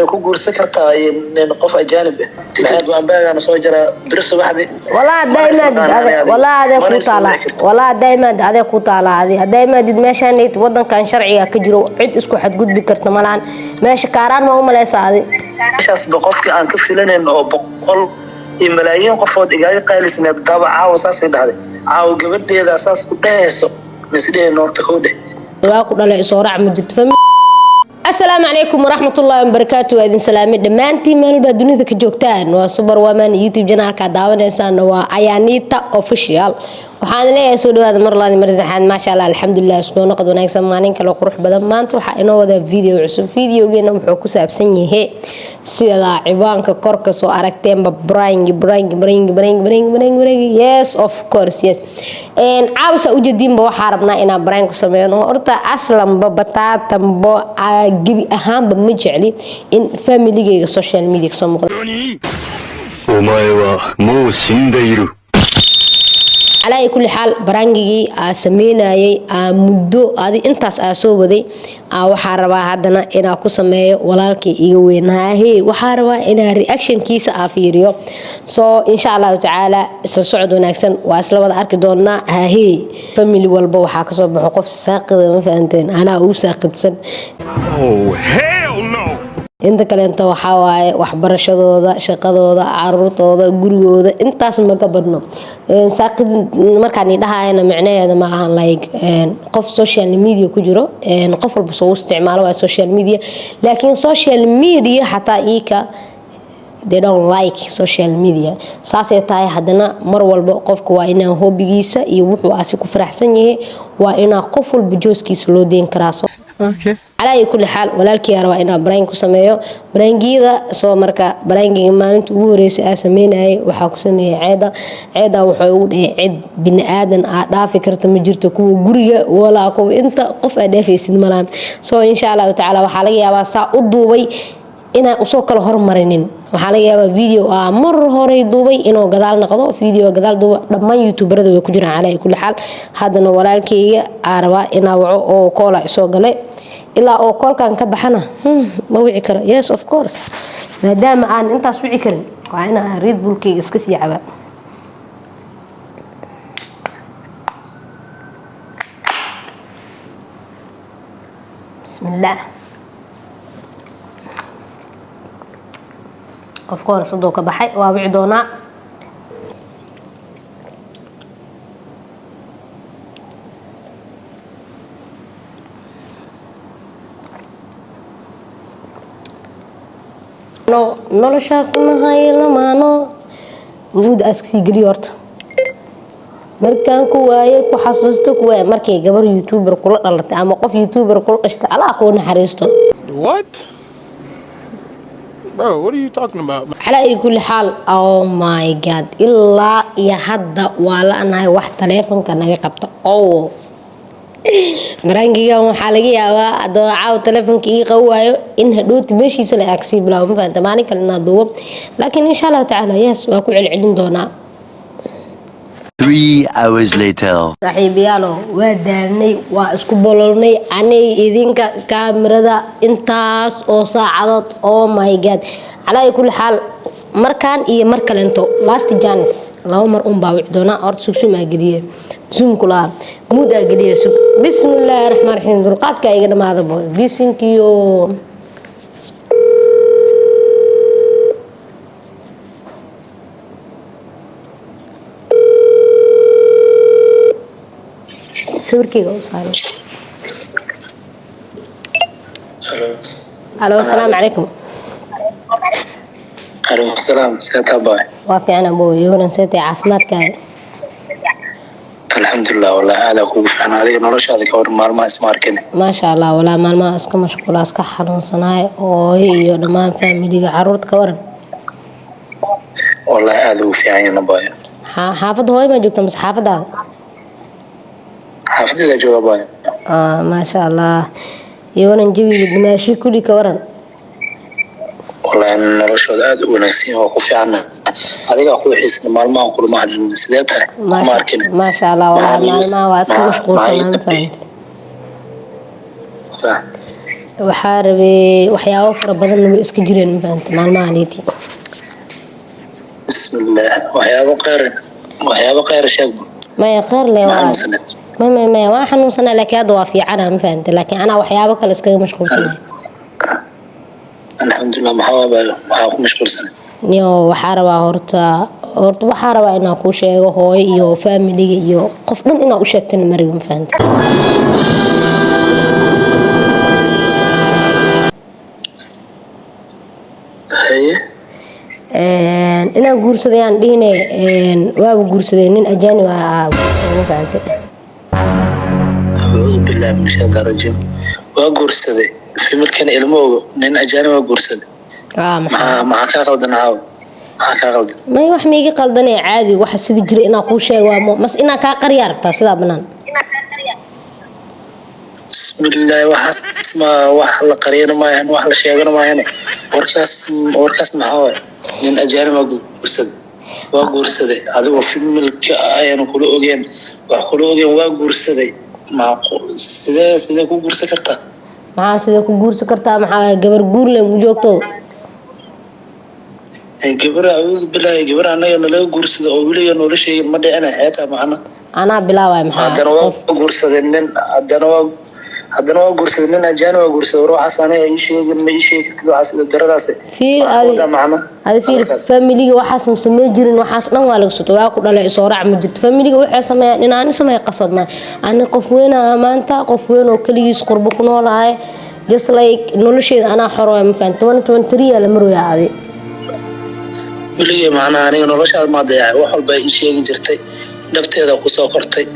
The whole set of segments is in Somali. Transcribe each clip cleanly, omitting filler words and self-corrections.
ku guursan kartaa in qof ajaanib ah maxay go'aanbaagan soo jira birso waxdi والله دائما هذا كوتالا هذه دائما meeshan wadankan sharciga ka jiro cid isku xad gudbi karto malaan meesha kaaraan ma u maleysaa hadi meeshaas qofkii aan ka filaneen oo boqol iyo malaayiin qofood igaaga qaylisnaa daabaca wasaasay dhahday caaw gabadheeda asaas ku dhayso misdeen noorta koode waa ku dhalay soo raac ma jirto السلام عليكم ورحمة الله وبركاته وإذن سلامي دمانتي مال بدوني ذاك جوكتان وسوبر ومان يوتيوب جنال كداون إنسان وأيانيتا أوفيشيال وحان ليه سودو هذا مرة لازم مرزحان ما شاء الله الحمد لله سنو نقد وناكسن مانين كلو قروح بدن ما انتو حقنا وذا فيديو عصب فيديو جينا محوكو سابسني هي سيدا عبانك كوركس وأركتين برينج yes of course yes and عاوسة وجدين بو حاربنا إنا برينج سمينو أرتا أصلا ببطاطا بو جبي أهم بمجعلي إن فاميلي السوشيال ميديا كسمو على كل حال برانجي سميناي مدو هذه انتاس اسوبدي waxaa rabaa hadana inaa ku sameeyo walaalkii iga weynaahay waxaa rabaa inaa reaction kiisa afiiriyo so insha Allah taala isla socod wanaagsan waa isla wada arki doonaa haahay family walba waxaa ka soo baxo qof saaqida ma fahanteen ana uu saaqidsan inta kale inta waxa waaye waxbarashadooda shaqadooda caruurtooda gurigooda intaas ma ka badno saaqid markaan idhaahayna macnaheedu ma ahan like qof social media ku jiro qof walba soo isticmaalo waa social media laakiin social media hataa iika they don't like social media saasay tahay hadana mar walba qofku waa inaa hobbigiisa iyo wuxuu aasi ku faraxsan yahay waa inaa qof walba jooskiisa loo deen karaa okay على كل حال ولكن أنا أنا برين كسميه برين جيدا سو مركا برين جي ما أنت وريس أسمينه وحاك سميه عادة وحقول عد بن آدم أدا فكرة مجرتك وجرية ولا كو أنت قف أدافع سيدمران سو إن شاء الله تعالى وحلاقي يا بس أضوي إنا أسوق الهرم مرنين وحلاقي يا فيديو مر هوري دوبي إنه قدال نقضه فيديو قدال دوبي لما يوتيوبر دوبي كجرا على كل حال هذا ولكن أروى إنا وعو كولا أسوق له إلا أو كل كان كبحنا ما وعي كره yes of course ما دام أن أنت سوعي كره وأنا أريد بولكي إسكسي عبا بسم الله of course صدق كبحي وابعدونا noloshaadna haylamaano mood askii geli horta markaan ku waaye ku xasuusto ku waaye markay gabar youtuber kula dhalatay ama qof youtuber kula dhashtay Allah ku naxariisto what bro what are you talking about على كل حال oh my god إلا يا حدا ولا أنا واحد تليفون كان يقبض أو برانجيga waxa laga yaabaa adoo caaw telefonkii qawaayo in hadhooti meeshiisa la aksi bilaa ma faanta maani kale na duubo laakiin insha Allah taala yes waa ku celcelin doonaa 3 hours later saaxiibayaalo waa daalnay waa isku bololnay anay idinka kaamirada intaas oo saacadood oh my god على كل حال markaan iyo mar kalento last chance laba mar baa wici doona orod sugsuma galiye zoom kula mood galiye bismillaahir rahmaanir rahiim dulqaadka iga dhamaado bisinkiyo sawirkeyga u saaray hello assalamu alaykum عليكم السلام سيد أباي وافي أنا أبوي يورن سيتي عافماتك الحمد لله والله هذا كوف أنا هذه نرش هذا كور مالما اسماركني ما شاء الله ولا مالما اسك مشغول اسك حنون صناعي أو هي دمان فاميلي عروض كورن والله هذا وفي عين أباي حافظ هوي ما جبت بس حافظ هذا حافظ إذا جو أباي ما شاء الله يورن جبي دماشي كلي كورن والله noloshooda aad u wanaagsan oo ku fiican adiga ku xiisna maalmahan kulma hadin sideeta ma arkin ma sha Allah wala maalmaha waa iska mashquulsan fahant waxaa rabay waxyaabo fara badan way iska jireen ma fahanta maalmahaaniiti bismillah waxyaabo khayr sheeg maya khayr leh waa xanuunsanad maya waa xanuunsanaa laakiin hadda waa fiicana ma fahanta laakiin anaa waxyaabo kale iskaga mashquulsanahay alxamdulilah maxaa ku mashquulsanad niyo waxaa rabaa horta waxaa rabaa inaan kuu sheego hooyo iyo faamiliga iyo qof dhan inaa u sheegtana marib ma fahanta inaan guursaday aan dhihine waaba guursaday nin ajaanib ah ma fahantay acuudu billahi min shaytaan rajiim waa guursaday fimirkana ilmo ogo nin ajaanib waa guursaday maxaa kaa qaldan caawa maxaa kaa qaldan may wax maiga qaldanee caadi waxa sida jira inaan kuu sheego mas inaan kaa qaryaa rabtaa sidaa banaan bismillah waxaas ma wax la qariyana maahan wax la sheegana maahan warkaas maxaa waay nin ajaanib waa guursaday adigoo familka ayaan kula ogeen wax kula ogeen waa guursaday sidee ku guursan kartaa maxaa sidee ku guursan kartaa maxaa gabar guurle mu joogto gabar acuudu billahi gabar anaga nalaga guursada oo weliga noola sheegin ma dhicina xeetaa macna anaa bilaaway maxaa haddana waa guursaday nin haddana waa guursaday nin ajaanib waa guursaday ruuxaas aniga ii sheegin ma ii sheegi kartid waxaa sida daradaas adi fiir familiga waxaas ma samey jirin waxaas dhan waa laga soto waa ku dhalay isoo raac ma jirto familiga waxay sameeyaan in aan sameey qasab ma ani qof weyn maanta qof weyn oo kaligiis qurbo ku noolahay just like nolosheeda anaa xor waa ma fahanto 2023 la marooyaa adi weliga macnaa aniga noloshaada ma dayacay wax walba ii sheegi jirtay nafteeda ku soo kortay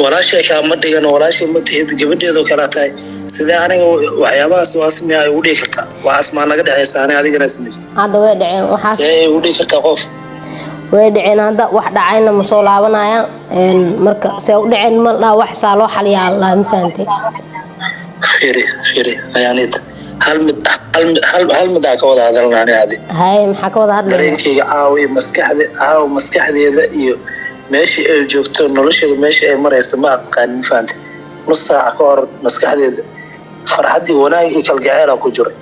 walaashay kaama dhigan walaashay ma tihid gabadheedoo kala tahay sidee aniga waxyaabahaas waa sameeya ay ugu dhigi kartaa waxaas maa naga dhexaysa ani adigana samaysa hadda way dhaceen waxaas see ugu dhigi kartaa qof way dhaceen hadda wax dhacayna ma soo laabanaya marka see u dhaceen ma dhaa wax saa loo xaliyaa allah ma fahantay firi ayaanid hal mid aa ka wada hadalna ani adi hay maxaa ka wada hadlaya dareenkayga caawa maskaxdeeda iyo meeshii ay joogto nolosheeda meeshii ay maraysa ma aqaan ma fahantay nus saaca ka hor maskaxdeeda farxaddii wanaag iyo kalgaceela ku jiray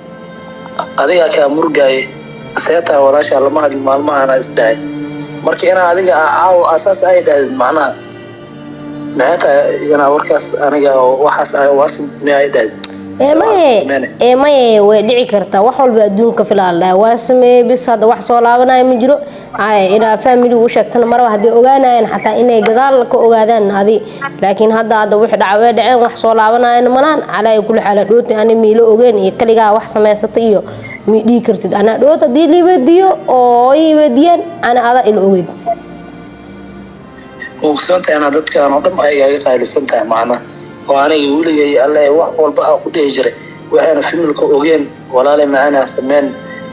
adigaa kaa murgaaye seetaa walaashaa lama hadli maalmahaana isdhahay marka inaa adiga caawa asaas ay dhahdid macnaha maxay tahay inaa warkaas aniga waxaas waa sameeya ay dhahdid maye way dhici kartaa wax walba adduunka filaaldhaa waa sameeyey bis hadda wax soo laabanaya ma jiro inaa faamiliga u sheegtana maraba hadday ogaanayeen xataa inay gadaal ka ogaadaan adi laakiin hadda wixii dhaca way dhaceen wax soo laabanayana malaan calaa kulli xaala dhooti ani miila ogeen iyo kaligaa wax samaysata iyo mi dhihi kartid anaa dhoot haddii liibadiyo oo iibadiyaan ana adaa ila ogeyd ogsoontahay inaa dadkaan oo dhan ay iga qaalisan tahay macnaha oo aniga weligay alle wax walba ku dhihi jiray waxayna familka ogeen walaalay maana sameyn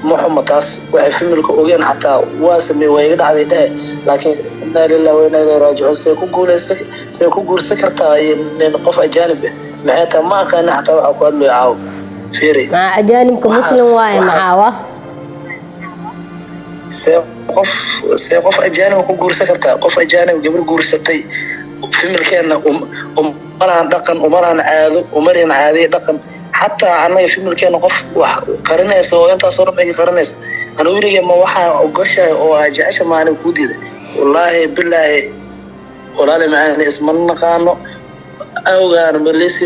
muxuma taas waxay familka ogeen xataa waa sameey way iga dhacday dhahay laakiin inna lillahi wa inna ilayhi raaji'uun say ku guursan kartaa in qof ajaanib maxay taa ma aqaan xataa waxa ku hadlay caaw fiiri ma ajaanibka muslim waaye maxaa say qof ajaanib ku guursan kartaa qof ajaanib gabar guursatay familkeena umaraan dhaqan umaraan caado umaraan caadiye dhaqan xataa anaga familkeena qof wax qarinaysa oo intaasoo dhan ay qarinaysa ana weliga ma waxaa ogoshahay oo jecesha maana ku diiday wallaahi bilaahi walaale maana isma naqaano awgaan malisi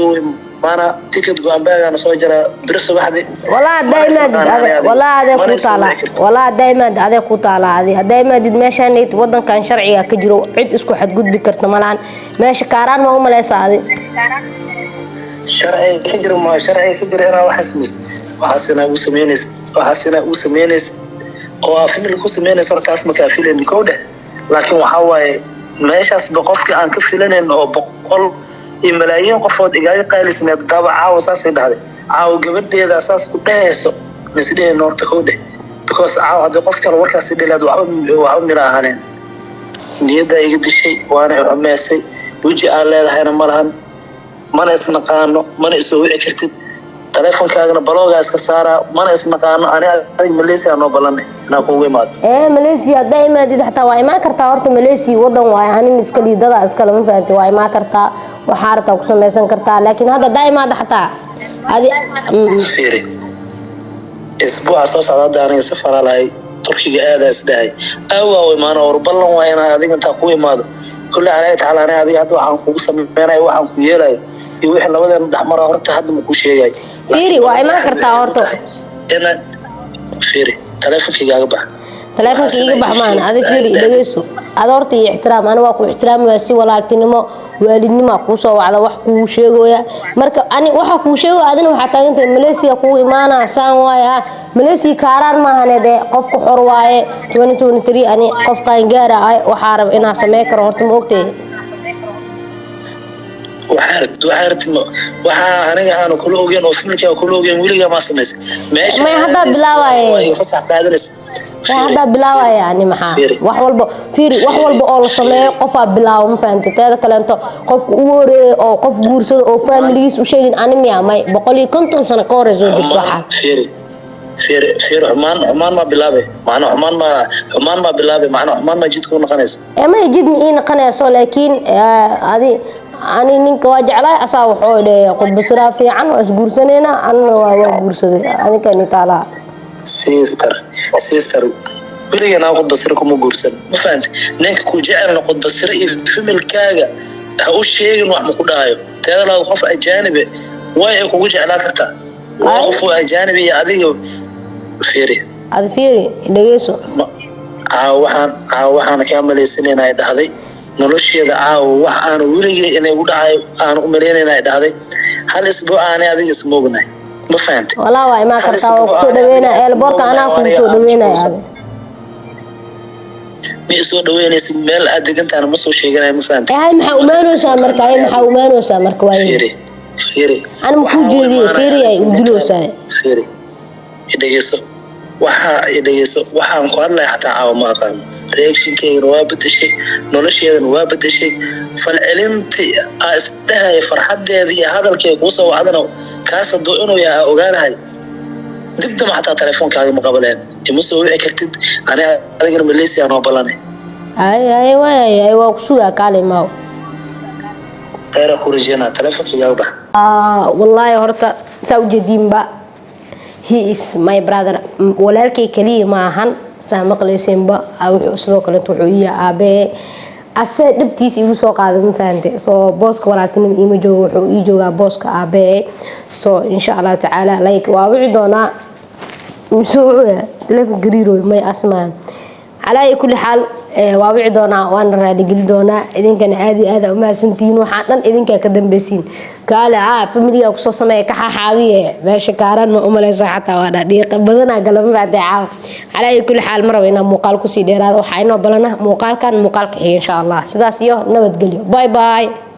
maana ticket go'aanbaagana soo jira bir subaxdii walaa daaimad adee ku taala daaimad meeshaan wadankan sharciga ka jiro cid isku xadgudbi karta malaan meesha kaaraan ma u maleysa adi sharciga ka jira inaa waxaasina u sameynaysa oo famil ku sameynaysa hortaas ma kaa filayn kowdhe laakiin waxaa waaye meeshaasba qofkii aan ka filanayn oo boqol iyo malaayiin qofood igaaga qaalisneed daba caawa saasay dhahday caawa gabadheeda saas ku dhehayso masdheheen horta kowdhe because caawa haddii qof kale warkaasi dhilaad waxba mila ahaaneen niyaddaa iga dishay waana xumeysay weji aan leedahayna ma lahan mana isnaqaano mana isoo wici kartid telefonkaagana baloogaa iska saaraa mana isnaqaano adig malaysia noo ballanay inaa kuugu imaado malaysia haddaa imaadid xataa waa imaan kartaa horta malaysia wadan waaye anin iska liidada iskale ma fahanti waa imaan kartaa waxaa rabtaa ku samaysan kartaa laakiin hadda haddaa imaada xataa adi fiiri isbuuca soo socda hadda aniga safar lahay turkiga aada isdhahay awaa imaano war ballan waa inaa adiga intaa ku imaado kulle alaahi tacaala aniga adiga hadda waxaan kugu sameynaya waxaan ku yeelayo iyo wixii labadeena dhexmara horta hadda ma kuu sheegay fiiri waa imaan kartaa horta inaad fiiri taleefonkayga bax taleefonka iga baxmaan adi fiiri dhageyso ad horta iyo ixtiraam ana waa ku ixtiraamaya si walaaltinimo waalidnimo kuu soo wacda wax kuu sheegaya marka ani waxa kuu sheego adina waxa taagantahay Malaysia kuu imaana saan waaya Malaysia kaaraan maahan ee qofku xor waaye 2023 ani qof qaan gaar ah waxa rab inaa sameey karo horta ma ogtay waxa aniga aan kula ogeyn oo filmka kula ogeyn wiliga ma sameys meesha ma hadda bilaaway fasax qaadanaysa hadda bilaaway yani maxaa wax walba fiiri wax walba oo la sameeyo qofa bilaaw ma fahanti teeda kaleento qof u horeey oo qof guursado oo families u sheegin animiya may 150 sano ka hor soo jirto waxa fiiri xumaan ma bilaabay xumaan ma bilaabay xumaan ma jidku noqonaysa ma jid ma ii noqonayso laakiin adi ani ninka waa jeclay asaa wuxuu dheeyay qodba sira fiican oo isguursanayna anna waa guursaday aniga ni taala sister weligeena qodba sira kuma guursan ma fahanti ninka ku jecelna qodba sira iyo familkaaga ha u sheegin wax ma ku dhahayo teeda la qof ajaanibe way kugu jeclaa kartaa qof ajaanibe adiga fiiri dhageyso waxaan ka maleysanayna ay dhahday nolosheeda wax aan weligay inay u dhacay aan u maleynayna ay dhahday hal isbuuc aan adiga ismoognahay ma fahanti walaa waa imaan kartaa oo soo dhaweynaa eelboorka anaa ku soo dhaweynaya ma soo dhaweynaysid meel aad degantaana ma soo sheeganay ma fahanti maxaa umaanaysaa marka waaye أنا مكوجي فيري أي ودلوسة فيري إديسو waxaan ku hadlay xataa caawa ma aqaan reaction-kayga waa bedeshay nolosheedana waa bedeshay falcelintii astahay farxadeeda iyo hadalkeeda ku soo wacdana kaas doo inuu yahay ogaanahay dibdama xataa telefoonkaaga ma qabaleen ima soo wici kartid aniga adigana Malaysia noo balanay ay waa ku sugaa kaale maaw qeyra ku rajayna telefoonkaaga bax wallahi horta sawjadiin ba he is my brother walaalkay kaliya ma ahan saamaqleysanba wuxuu sidoo kale wuxuu aabe ase dibtiis igu soo qaaday ma fahanteen soo booska walaaltinimo ima joogo wuxuu ii joogaa booska aabe soo insha Allah taala like waa wixii doona musuuca telefon gariiro may asmaan على كل حال وابعد دونا وانا رادي قل دونا إذن كان عادي هذا وما سنتين وحنا إذن كان كدم بسين قال فمليا وقصص ما يكحى حاوية ماشي كارن ما أملا صحتها وانا ديق بدنا قلم بعد عاو على كل حال مرة وينا مقال كسي دير هذا وحينا بلنا مقال كان مقال كحي إن شاء الله سداسيو نبت قليو باي باي